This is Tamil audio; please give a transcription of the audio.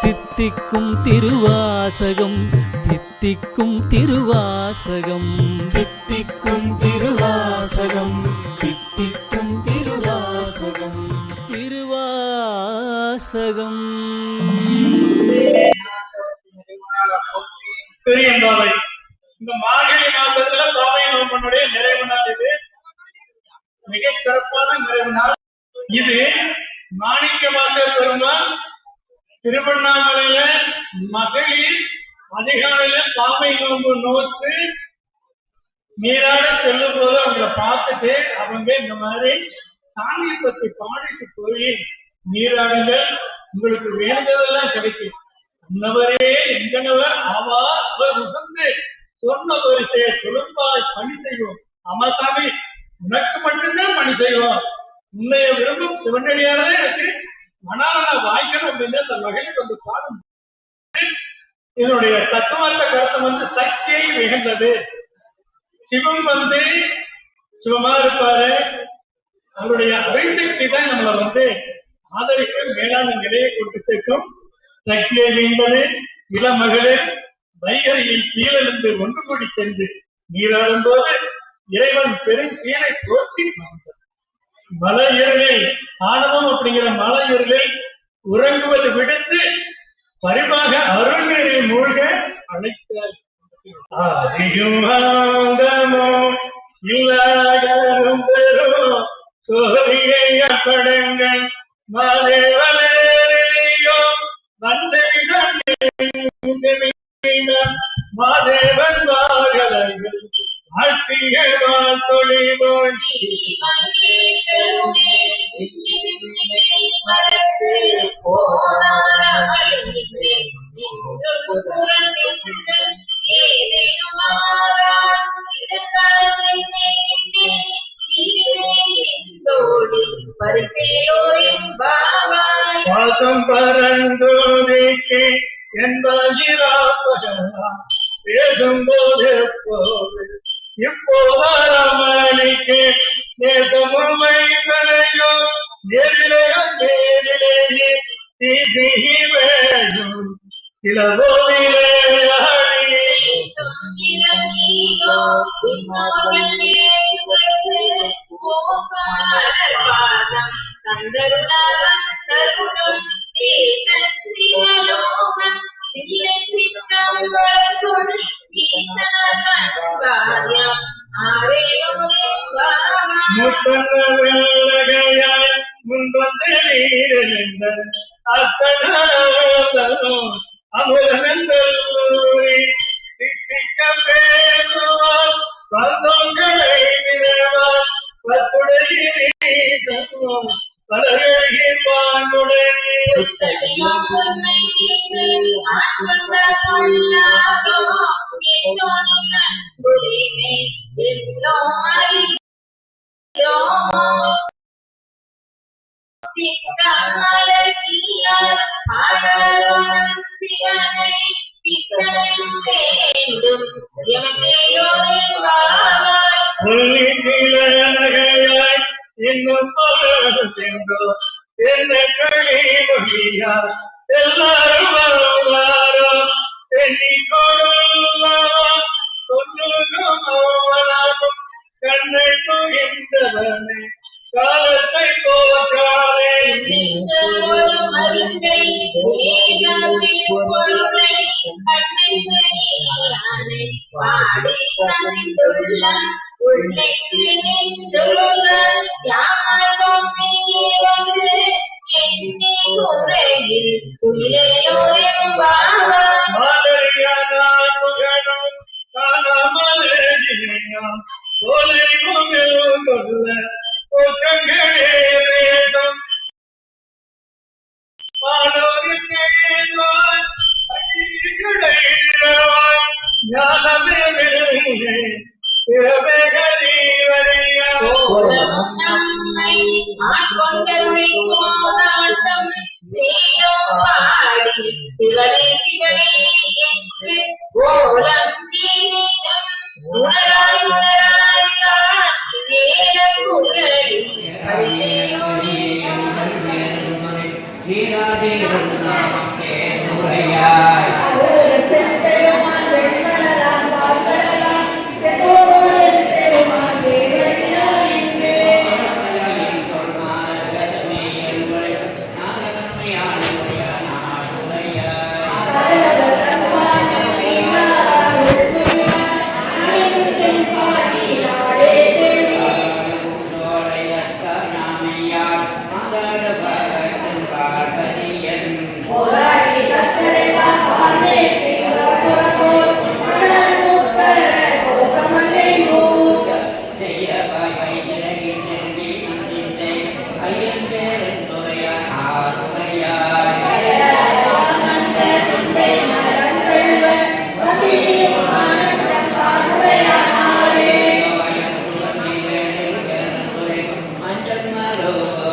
தித்திக்கும் திருவாசகம் தித்திக்கும் திருவாசகம் தித்திக்கும் திருவாசகம் தித்திக்கும் திருவாசகம் திருவாசகம். பெரியம்பாவை இந்த மார்கழி மாதத்துல பாவை நோம்பனுடைய நிறைவு நாள். இது மிக சிறப்பான நிறைவு நாள். இது மாணிக்கவாசகர் பெருமாள் திருவண்ணாமலையில மகளிர் அதிகாலையில பாவை நோம்பு நோக்கு நீராட செல்லும் போது அவங்களை பார்த்துட்டு அவங்க இந்த மாதிரி சாமியை பற்றி பாடிட்டு போய் நீராடுங்க, உங்களுக்கு வேண்டதெல்லாம் கிடைக்கும். உன்னவரே எங்கனவர் ஆவா அவர் உகந்து சொன்ன வரிசையை சொல்லும்பாய் பணி செய்வோம். ஆமா சாமி, உனக்கு மட்டும்தான் பணி செய்வோம். உன்னைய விரும்பும் சிவனடியாரே எனக்கு மணாலன வாய்க்கணும் அப்படின்னு அந்த வகையில் வந்து பாடும். இதனுடைய தத்துவார்த்த கருத்து சக்தியை மிகுந்தது. சிவம் சிவமா இருப்பாரு. அவருடைய அரைசக்தி தான் நம்மளை ஆதரிக்க மேலான நிலையை கொண்டு சேர்க்கும். சக்தியை மீண்டது இளமகளிர் வைகரையில் கீழிருந்து ஒன்று கூடி சென்று நீராடும் போது இறைவன் பெரும் கீழை தோற்றி மலை இருளில் ஆணவம் அப்படிங்கிற மலை இருளில் உறங்குவது விடுத்து பரிவாக அருள் நீரில் மூழ்க அழைத்தார். இல்லாதரும் பெரும் சோதிய படங்கள் மாதேவலையோ வந்தவிடம் மாதேவன் வாகலைகள் ஆட்சிகள் தொழில் பாசம் பரந்தோதிக்கு என்பாயிராப்பகலாம் பேசும்போது இப்போதாரமணிக்கு நேசமுமைகளையோ நேரிலேயோ நேரிலேயே தீதி வேணும் சிலவோவிலே முத்தகையாய் முன்வந்த நீரிழந்த அத்தனும் அமுதனந்தூரி திட்டிக்க பேசுவார் பந்தங்களை விரைவார் பத்துடைய பலகி பாண்டுடைய இன்னும் என்ன களி மொழியார் எல்லாரும் வருவாரோ எண்ணிக்கொள்ளும் கண்ணை புகின்றவனே காலத்தை போற்றாரே മനോഹരം